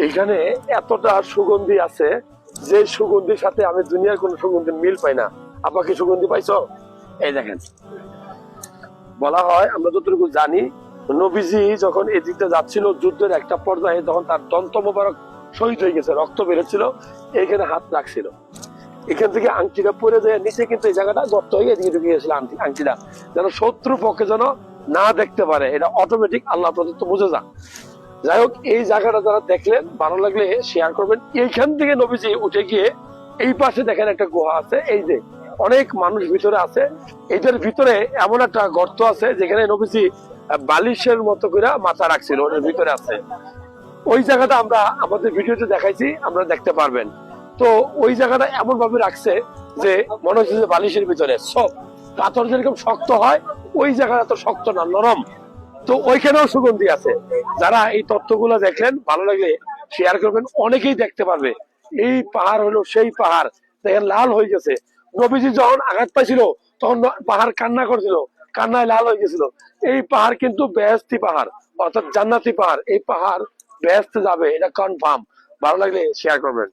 এখানে এতটা সুগন্ধি আছে যে সুগন্ধির সাথে আমি দুনিয়ার কোন সুগন্ধির মিল পাই না। আপনাকে সুগন্ধি পাইছো? এই দেখেন, বলা হয় আমরা যতটুকু জানি, নবীজি যখন এদিকে যাচ্ছিল যুদ্ধের একটা পর্যায়ে, তখন তার দন্ত মোবারক শহীদ হয়ে গেছে, রক্ত বেরোচ্ছিল, এইখানে হাত রাখছিল, এখান থেকে আংটিটা পরে যায় নিচে, কিন্তু এই জায়গাটা গর্ত হয়ে এদিকে ঢুকে গেছিল আংটিটা, যেন শত্রু পক্ষে যেন না দেখতে পারে। এটা অটোমেটিক আল্লাহ প্রদত্ত, বুঝে যান। যাই হোক, এই জায়গাটা যারা দেখলেন, ভালো লাগলে শেয়ার করবেন। এইখান থেকে নবীজি উঠে গিয়ে এই পাশে দেখেন একটা গুহা আছে, এই যে অনেক মানুষ ভিতরে আছে, এটার ভিতরে এমন একটা গর্ত আছে যেখানে নবীজি বালিশের মতো করে মাথা রাখছিল, ওটার ভিতরে আছে। ওই জায়গাটা আমরা আমাদের ভিডিওতে দেখাইছি, আমরা দেখতে পারবেন। তো ওই জায়গাটা এমন ভাবে রাখছে যে মনে হচ্ছে যে বালিশের ভিতরে সব পাথর যেরকম শক্ত হয়, ওই জায়গাটা তো শক্ত না, নরম। তো ওইখানেও সুগন্ধি আছে। যারা এই তথ্যগুলো দেখলেন, ভালো লাগলে শেয়ার করবেন, অনেকেই দেখতে পারবে। এই পাহাড় হলো সেই পাহাড়, দেখেন লাল হয়ে গেছে। নবীজি যখন আঘাত পাইছিল তখন পাহাড় কান্না করছিল, কান্নায় লাল হয়ে গেছিল। এই পাহাড় কিন্তু বেহেশতি পাহাড়, অর্থাৎ জান্নাতি পাহাড়। এই পাহাড় বেহেশতে যাবে, এটা কনফার্ম। ভালো লাগলে শেয়ার করবেন।